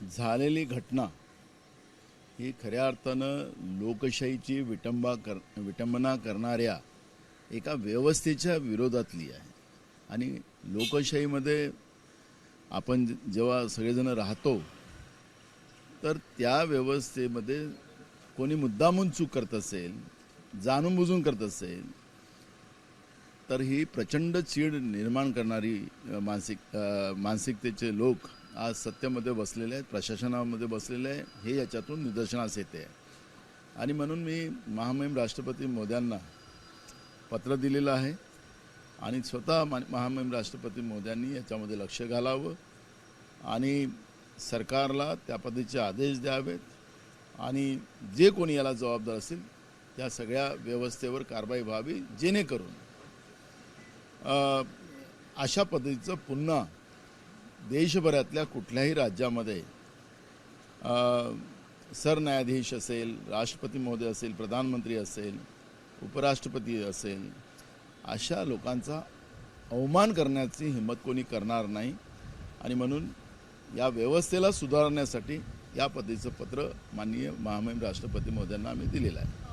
झालेली घटना ही खऱ्या अर्थानं लोकशाहीची विटंबना करणाऱ्या एका व्यवस्थेच्या विरोधातली आहे. आणि लोकशाहीमध्ये आपण जेव्हा सगळेजण राहतो तर त्या व्यवस्थेमध्ये कोणी मुद्दामून चूक करत असेल, जाणून बुजून करत असेल, तर ही प्रचंड चीड निर्माण करणारी मानसिकतेचे लोक आज सत्तेमध्ये बसलेले आहेत, प्रशासनामध्ये बसलेले आहे, हे याच्यातून निदर्शनास येते आहे. आणि म्हणून मी महामहिम राष्ट्रपती मोद्यांना पत्र दिलेलं आहे आणि स्वतः महामहिम राष्ट्रपती मोद्यांनी याच्यामध्ये लक्ष घालावं आणि सरकारला त्या पद्धतीचे आदेश द्यावेत आणि जे कोणी याला जबाबदार असेल त्या सगळ्या व्यवस्थेवर कारवाई व्हावी, जेणेकरून अशा पद्धतीचं पुन्हा देशभरातल्या कुठल्याही राज्यामध्ये सरन्यायाधीश असेल, राष्ट्रपती महोदय असेल, प्रधानमंत्री असेल, उपराष्ट्रपती असेल, अशा लोकांचा अवमान करण्याची हिंमत कोणी करणार नाही. आणि म्हणून या व्यवस्थेला सुधारण्यासाठी या पद्धतीचं पत्र माननीय महामहिम राष्ट्रपती महोदयांना आम्ही दिलेलं आहे.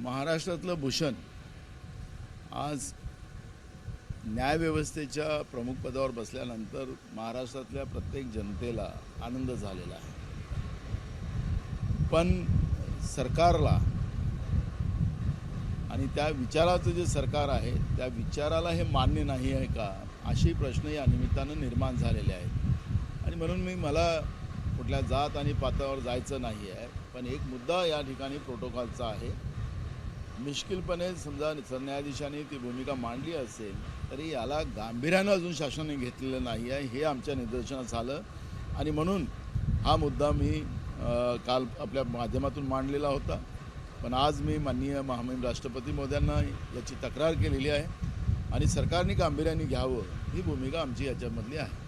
महाराष्ट्रातलं भूषण आज न्यायव्यवस्थेच्या प्रमुख पदावर बसल्यानंतर महाराष्ट्रातल्या प्रत्येक जनतेला आनंद झालेला आहे. पण सरकारला आणि त्या विचाराचं जे सरकार आहे त्या विचाराला हे मान्य नाही आहे का, असे प्रश्न या निमित्तानं निर्माण झालेले आहेत. आणि म्हणून मला कुठल्या जात आणि पातळीवर जायचं नाही आहे, पण एक मुद्दा या ठिकाणी प्रोटोकॉलचा आहे. मिश्किलपणे समजा सरन्यायाधीशांनी ती भूमिका मांडली असेल तरी याला गांभीर्यानं अजून शासनाने घेतलेलं नाही आहे, हे आमच्या निदर्शनास आलं. आणि म्हणून हा मुद्दा मी काल आपल्या माध्यमातून मांडलेला होता. पण आज मी माननीय महामहिम राष्ट्रपती महोदयांना याची तक्रार केलेली आहे आणि सरकारने गांभीर्याने घ्यावं ही भूमिका आमची याच्यामधली आहे.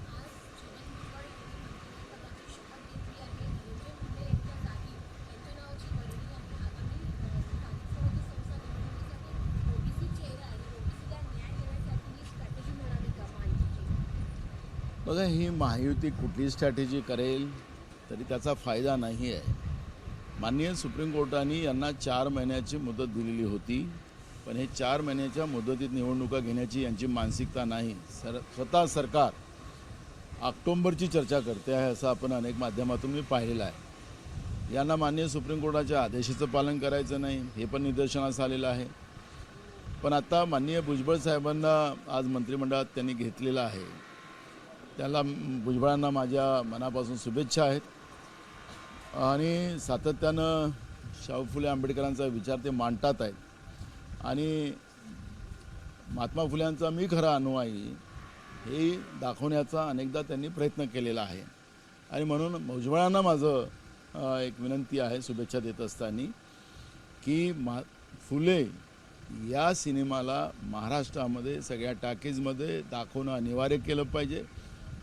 बघा, ही महायुती कुठली स्ट्रॅटेजी करेल तरी त्याचा फायदा नाही आहे. माननीय सुप्रीम कोर्टाने यांना 4 महिन्याची मुदत दिलेली होती, पण हे 4 महिन्याच्या मुदतीत निवडणुका घेण्याची यांची मानसिकता नाही. स्वतः सरकार ऑक्टोबरची चर्चा करते आहे असं आपण अनेक माध्यमातून मी पाहिलेलं आहे. यांना माननीय सुप्रीम कोर्टाच्या आदेशाचं पालन करायचं नाही हे पण निदर्शनास आलेलं आहे. पण आता माननीय भुजबळ साहेबांना आज मंत्रिमंडळात त्यांनी घेतलेलं आहे. त्याला भुजबळांना माझ्या मनापासून शुभेच्छा आहेत. आणि सातत्यानं शाहू फुले आंबेडकरांचा विचार ते मांडतात आहेत आणि महात्मा फुल्यांचा मी खरा अनुयायी हे दाखवण्याचा अनेकदा त्यांनी प्रयत्न केलेला आहे. आणि म्हणून भुजबळांना माझं एक विनंती आहे शुभेच्छा देत असताना की फुले या सिनेमाला महाराष्ट्रामध्ये सगळ्या टॅकेजमध्ये दाखवणं अनिवार्य केलं पाहिजे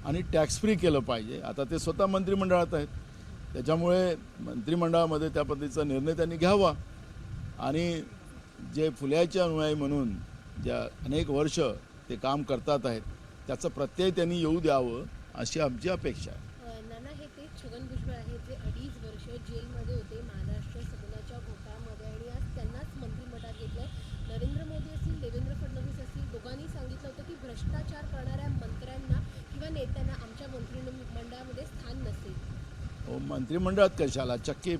आणि टॅक्स फ्री केलं पाहिजे. आता ते स्वतः मंत्रिमंडळात आहेत, त्याच्यामुळे मंत्रिमंडळामध्ये त्या पद्धतीचा निर्णय त्यांनी घ्यावा आणि जे फुल्याचे अनुयायी म्हणून ज्या अनेक वर्ष ते काम करतात आहेत त्याचं प्रत्यय त्यांनी येऊ द्यावं अशी आमची अपेक्षा आहे. नाना, हे ते छगन भुजबळ आहेत जे 2.5 वर्ष जेलमध्ये होते महाराष्ट्र सदनाच्या घोटाळ्यामध्ये आणि आज त्यांनाच मंत्रिमंडळात घेतलं. नरेंद्र मोदी असतील, देवेंद्र फडणवीस असतील, दोघांनी सांगितलं होतं की भ्रष्टाचार करणाऱ्या मंत्र्यांना किंवा नेत्यांना आमच्या मंत्रिमंडळामध्ये स्थान नसेल. हो, मंत्रिमंडळात कशाला, चक्की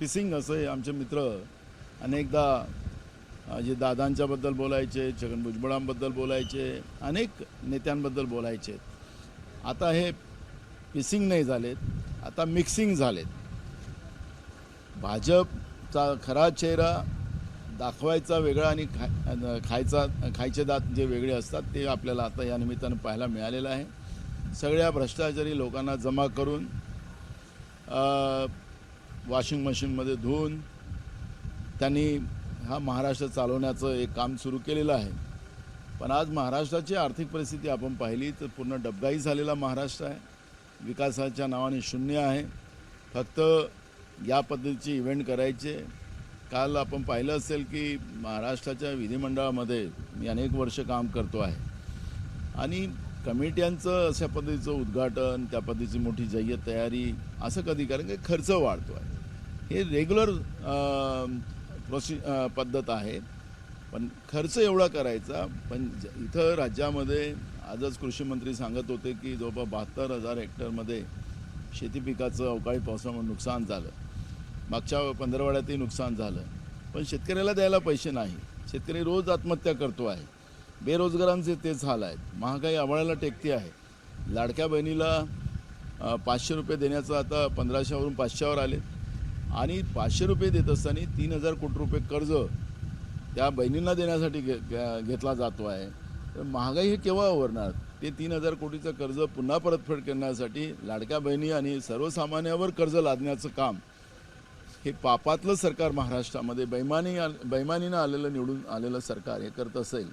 पिसिंग असं आमचे मित्र अनेकदा जे दादांच्याबद्दल बोलायचे, छगन भुजबळांबद्दल बोलायचे, अनेक नेत्यांबद्दल बोलायचे. आता हे पिसिंग नाही झालेत, आता मिक्सिंग झालेत. भाजपचा खरा चेहरा दाखवायचा वेगळा आणि खायचे दात जे वेगळे असतात ते आपल्याला आता या निमित्तानं पाहायला मिळालेलं आहे. सगळ्या भ्रष्टाचारी लोकांना जमा करून वॉशिंग मशीनमध्ये धुवून त्यांनी हा महाराष्ट्र चालवण्याचं एक काम सुरू केलेलं आहे. पण आज महाराष्ट्राची आर्थिक परिस्थिती आपण पाहिली तर पूर्ण डबघाई झालेला महाराष्ट्र आहे. विकासाच्या नावाने शून्य आहे. फक्त या पद्धतीचे इव्हेंट करायचे. काल आपण पाहिलं असेल की महाराष्ट्राच्या विधिमंडळामध्ये मी अनेक वर्ष काम करतो आहे आणि कमिट्यांचं अशा पद्धतीचं उद्घाटन, त्या पद्धतीची मोठी जय्यत तयारी असं कधी कारण की खर्च वाढतो आहे. हे रेग्युलर पद्धत आहे, पण खर्च एवढा करायचा. पण इथं राज्यामध्ये आजच कृषी मंत्री सांगत होते की जवळपास 72,000 हेक्टरमध्ये शेती पिकाचं अवकाळी पावसामुळे नुकसान झालं. मागच्या पंधरवड्यातही नुकसान झालं, पण शेतकऱ्याला द्यायला पैसे नाही. शेतकरी रोज आत्महत्या करतो आहे. बेरोजगारांचे तेच हाल आहेत. महागाई आभाळाला टेकती आहे. लाडक्या बहिणीला 500 रुपये देण्याचं आता 1500वरून 500वर आले आणि 500 रुपये देत असताना 3,000 कोटी रुपये कर्ज त्या बहिणींना देण्यासाठी घेतला जातो आहे. तर महागाई हे केव्हा आवरणार? ते 3,000 कोटीचं कर्ज पुन्हा परतफेड करण्यासाठी लाडक्या बहिणी आणि सर्वसामान्यावर कर्ज लादण्याचं काम हे पापातलं सरकार महाराष्ट्रामध्ये बैमानीनं निवडून आलेलं सरकार हे करत असेल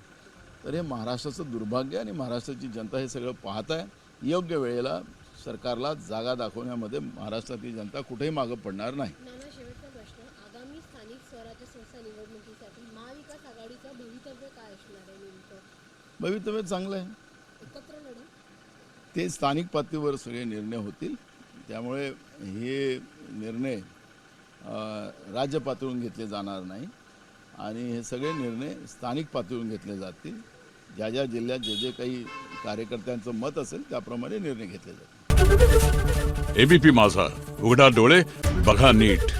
तर हे महाराष्ट्राचं दुर्भाग्य आणि महाराष्ट्राची जनता हे सगळं पाहत आहे. योग्य वेळेला सरकारला जागा दाखवण्यामध्ये महाराष्ट्रातली जनता कुठेही मागं पडणार नाही. नाना, शेवटचा प्रश्न. आगामी स्थानिक स्वराज्य संस्था निवडणुकीसाठी महाविकास आघाडीचं भवितव्य काय असणार आहे? नेमकं भवितव्य चांगलं आहे. एकत्र लढू? ते स्थानिक पातळीवर सगळे निर्णय होतील. त्यामुळे हे निर्णय राज्य पातळीवरून घेतले जाणार नाही आणि हे सगळे निर्णय स्थानिक पातळीवरून घेतले जातील. ज्या ज्या जिल्ह्यात जे जे काही कार्यकर्त्यांचं मत असेल त्याप्रमाणे निर्णय घेतले जातील. एबीपी माझा, उघडा डोळे बघा नीट.